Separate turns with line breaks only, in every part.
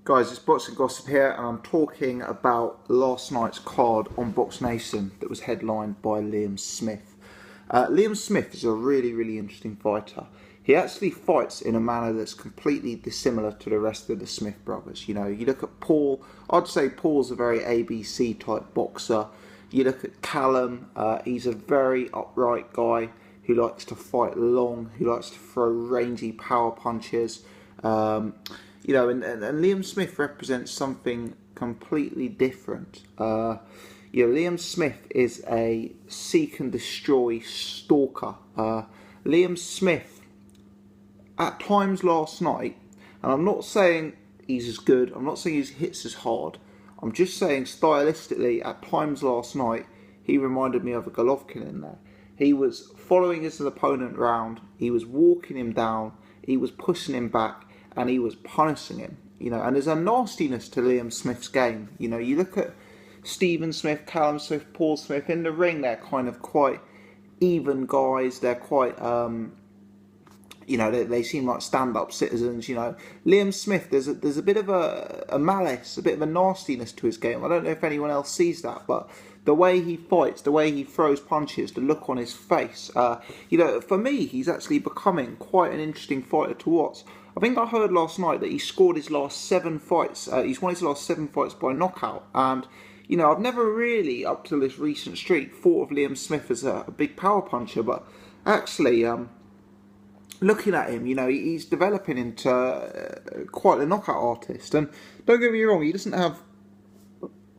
Guys, it's Boxing Gossip here, and I'm talking about last night's card on Box Nation that was headlined by Liam Smith. Liam Smith is a really interesting fighter. He actually fights in a manner that's completely dissimilar to the rest of the Smith brothers. You know, you look at Paul, I'd say Paul's a very ABC type boxer. You look at Callum, he's a very upright guy who likes to fight long, who likes to throw rangy power punches. You know, and Liam Smith represents something completely different. You know, Liam Smith is a seek and destroy stalker. Liam Smith, at times last night, and I'm not saying he's as good, I'm not saying he hits as hard, I'm just saying stylistically, at times last night, he reminded me of a Golovkin in there. He was following his opponent round, he was walking him down, he was pushing him back, and he was punishing him, you know. And there's a nastiness to Liam Smith's game. You know, you look at Stephen Smith, Callum Smith, Paul Smith in the ring. They're kind of quite even guys. They're quite, you know, they seem like stand-up citizens. You know, Liam Smith, there's a bit of a malice, a bit of a nastiness to his game. I don't know if anyone else sees that, but the way he fights, the way he throws punches, the look on his face. You know, for me, he's actually becoming quite an interesting fighter to watch. I think I heard last night that he scored his last 7 fights. He's won his last 7 fights by knockout. And, you know, I've never really, up to this recent streak, thought of Liam Smith as a big power puncher. But actually, looking at him, you know, he's developing into quite a knockout artist. And don't get me wrong, he doesn't have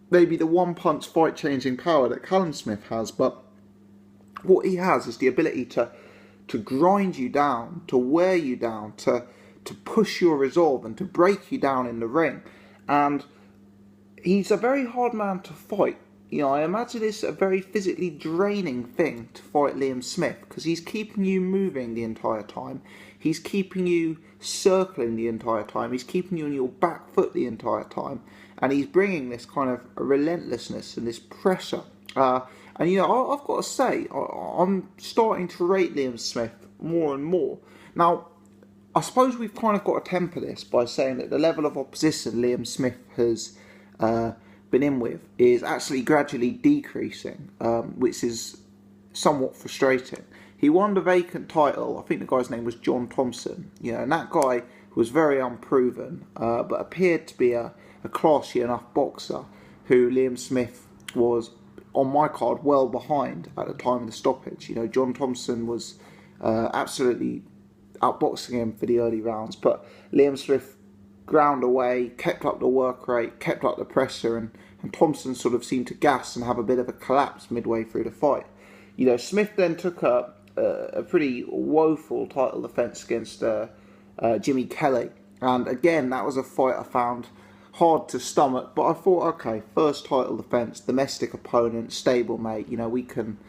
maybe the one-punch fight-changing power that Callum Smith has. But what he has is the ability to grind you down, to wear you down, to push your resolve and to break you down in the ring. And he's a very hard man to fight. You know, I imagine it's a very physically draining thing to fight Liam Smith, because he's keeping you moving the entire time. He's keeping you circling the entire time. He's keeping you on your back foot the entire time. And he's bringing this kind of relentlessness and this pressure. And, you know, I've got to say, I'm starting to rate Liam Smith more and more. Now, I suppose we've kind of got to temper this by saying that the level of opposition Liam Smith has been in with is actually gradually decreasing, which is somewhat frustrating. He won the vacant title, I think the guy's name was John Thompson, you know, and that guy was very unproven, but appeared to be a classy enough boxer who Liam Smith was, on my card, well behind at the time of the stoppage. You know, John Thompson was absolutely outboxing him for the early rounds, but Liam Smith ground away, kept up the work rate, kept up the pressure, and Thompson sort of seemed to gas and have a bit of a collapse midway through the fight. You know, Smith then took a pretty woeful title defence against Jimmy Kelly, and again, that was a fight I found hard to stomach, but I thought, okay, first title defence, domestic opponent, stablemate, you know, we can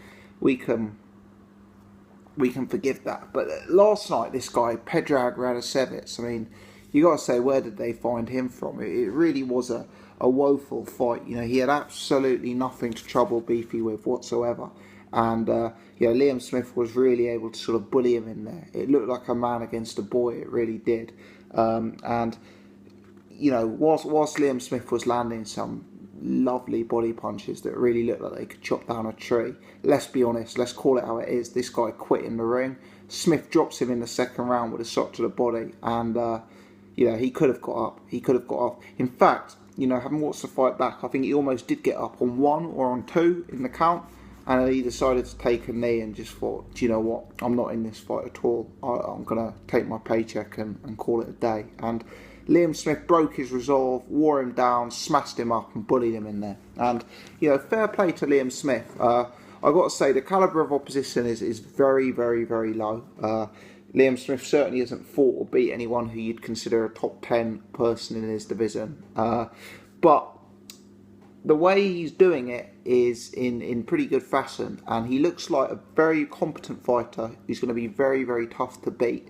forgive that. But last night, this guy, Predrag Radosevic, I mean, you got to say, where did they find him from? It really was a woeful fight. You know, he had absolutely nothing to trouble Beefy with whatsoever. And, you know, Liam Smith was really able to sort of bully him in there. It looked like a man against a boy, it really did. And, you know, whilst Liam Smith was landing some lovely body punches that really looked like they could chop down a tree, let's be honest, let's call it how it is, this guy quit in the ring. Smith drops him in the second round with a shot to the body, and you know, he could have got up, he could have got off. In fact, you know, having watched the fight back, I think he almost did get up on 1 or on 2 in the count, and then he decided to take a knee and just thought, do you know what, I'm not in this fight at all, I'm going to take my paycheck and call it a day. And Liam Smith broke his resolve, wore him down, smashed him up and bullied him in there. And, you know, fair play to Liam Smith. I've got to say, the calibre of opposition is very low. Liam Smith certainly hasn't fought or beat anyone who you'd consider a top 10 person in his division. But the way he's doing it is in pretty good fashion. And he looks like a very competent fighter who's going to be very tough to beat.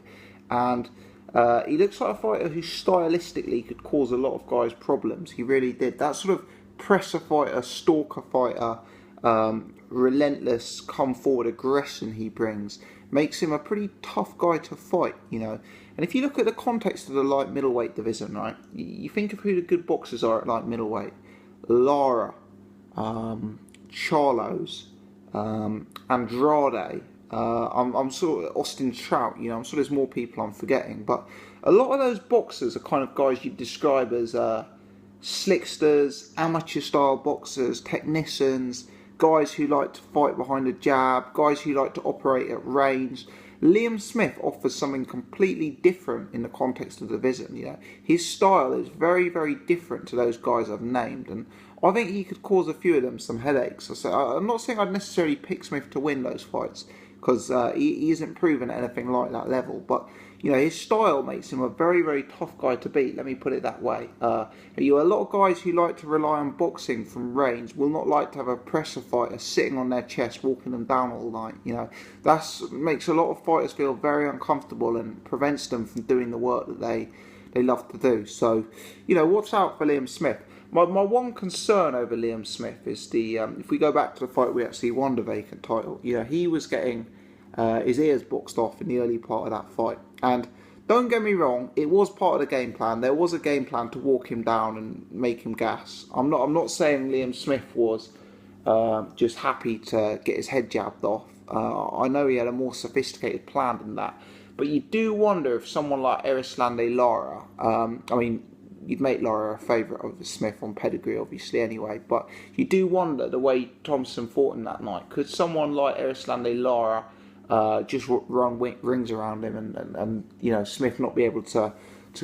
And he looks like a fighter who stylistically could cause a lot of guys problems. He really did. That sort of presser fighter, stalker fighter, relentless, come forward aggression he brings makes him a pretty tough guy to fight, you know. And if you look at the context of the light middleweight division, right, you think of who the good boxers are at light middleweight. Lara, Charlos, Andrade, I'm sort of Austin Trout, I'm sure there's more people I'm forgetting, but a lot of those boxers are kind of guys you'd describe as slicksters, amateur style boxers, technicians, guys who like to fight behind a jab, guys who like to operate at range. Liam Smith offers something completely different in the context of the division. His style is very, very different to those guys I've named, and I think he could cause a few of them some headaches. I'm not saying I'd necessarily pick Smith to win those fights, because he isn't proven at anything like that level, but his style makes him a very, very tough guy to beat, let me put it that way. A lot of guys who like to rely on boxing from range will not like to have a pressure fighter sitting on their chest, walking them down all night. That makes a lot of fighters feel very uncomfortable and prevents them from doing the work that they love to do. So, watch out for Liam Smith. My one concern over Liam Smith is if we go back to the fight we actually won the vacant title, he was getting his ears boxed off in the early part of that fight. And don't get me wrong, it was part of the game plan. There was a game plan to walk him down and make him gas. I'm not saying Liam Smith was just happy to get his head jabbed off. I know he had a more sophisticated plan than that. But you do wonder if someone like Erislandy Lara, you'd make Lara a favourite over Smith on pedigree, obviously, anyway. But you do wonder the way Thompson fought him that night. Could someone like Erislandy Lara just run rings around him and Smith not be able to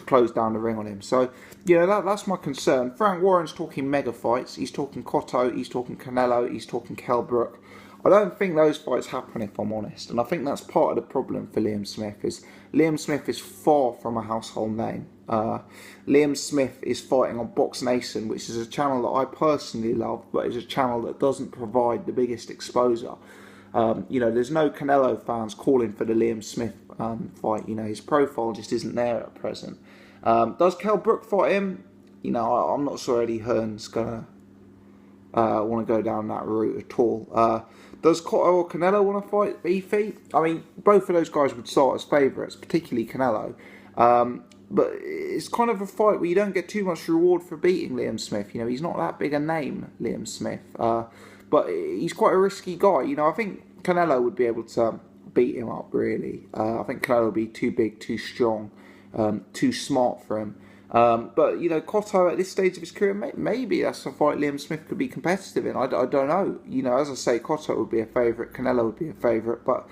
close down the ring on him? So, that's my concern. Frank Warren's talking mega fights. He's talking Cotto, he's talking Canelo, he's talking Kell Brook. I don't think those fights happen, if I'm honest. And I think that's part of the problem for Liam Smith, is Liam Smith is far from a household name. Liam Smith is fighting on Box Nation, which is a channel that I personally love, but is a channel that doesn't provide the biggest exposure. There's no Canelo fans calling for the Liam Smith fight. His profile just isn't there at present. Does Kell Brook fight him? I'm not sure Eddie Hearn's going to want to go down that route at all. Does Cotto or Canelo want to fight Beefy? Both of those guys would start as favourites, particularly Canelo. But it's kind of a fight where you don't get too much reward for beating Liam Smith. He's not that big a name, Liam Smith. But he's quite a risky guy. I think Canelo would be able to beat him up, really. I think Canelo would be too big, too strong, too smart for him. But, Cotto at this stage of his career, maybe that's a fight Liam Smith could be competitive in. I don't know. As I say, Cotto would be a favourite, Canelo would be a favourite. But,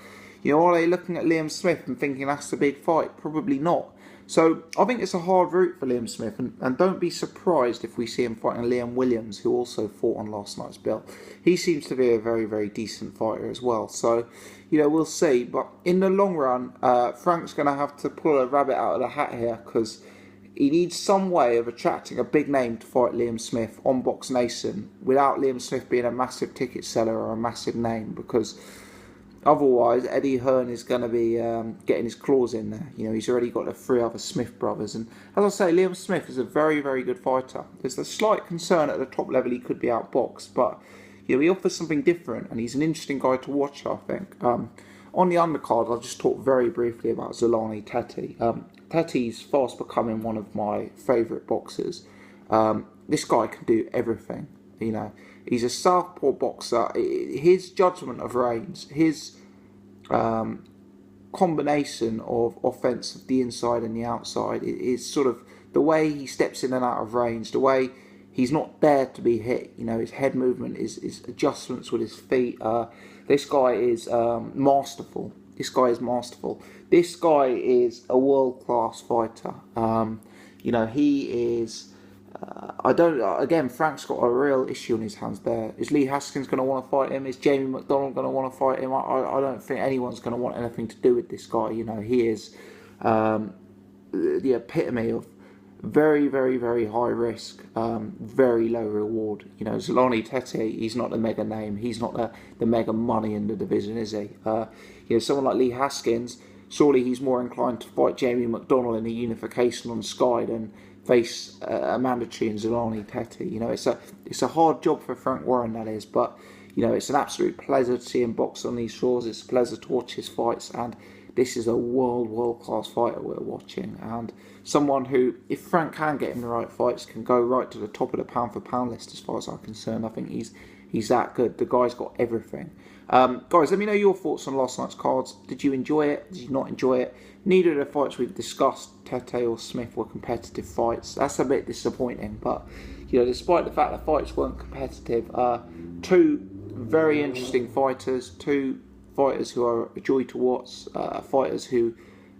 are they looking at Liam Smith and thinking that's the big fight? Probably not. So I think it's a hard route for Liam Smith, and don't be surprised if we see him fighting Liam Williams, who also fought on last night's belt. He seems to be a very, very decent fighter as well. So, we'll see. But in the long run, Frank's going to have to pull a rabbit out of the hat here, because he needs some way of attracting a big name to fight Liam Smith on Box Nation without Liam Smith being a massive ticket seller or a massive name, because otherwise, Eddie Hearn is going to be getting his claws in there. He's already got the 3 other Smith brothers. And as I say, Liam Smith is a very, very good fighter. There's a slight concern at the top level he could be outboxed. But, he offers something different. And he's an interesting guy to watch, I think. On the undercard, I'll just talk very briefly about Zolani Tete. Tete's fast becoming one of my favourite boxers. This guy can do everything. He's a southpaw boxer. His judgment of range, his combination of offense of the inside and the outside is sort of the way he steps in and out of range, the way he's not there to be hit. His head movement, his adjustments with his feet. This guy is masterful. This guy is masterful. This guy is a world-class fighter. He is... Frank's got a real issue on his hands there. Is Lee Haskins going to want to fight him? Is Jamie McDonald going to want to fight him? I don't think anyone's going to want anything to do with this guy. He is the epitome of very, very, very high risk, very low reward. Zolani Tete, he's not the mega name. He's not the mega money in the division, is he? Someone like Lee Haskins, surely he's more inclined to fight Jamie McDonald in a unification on Sky than face a mandatory in Zolani Tete. It's a hard job for Frank Warren, that is, but it's an absolute pleasure to see him box on these shores. It's a pleasure to watch his fights, and this is a world-class fighter we're watching, and someone who, if Frank can get him the right fights, can go right to the top of the pound-for-pound list as far as I'm concerned. I think he's that good. The guy's got everything. Guys, let me know your thoughts on last night's cards. Did you enjoy it? Did you not enjoy it? Neither of the fights we've discussed, Tete or Smith, were competitive fights. That's a bit disappointing, but despite the fact the fights weren't competitive, two very interesting fighters, two fighters who are a joy to watch, fighters who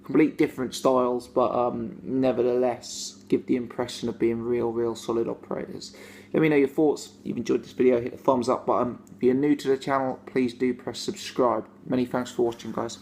complete different styles, but nevertheless give the impression of being real solid operators. Let me know your thoughts. If you've enjoyed this video, hit the thumbs up button. If you're new to the channel, please do press subscribe. Many thanks for watching, guys.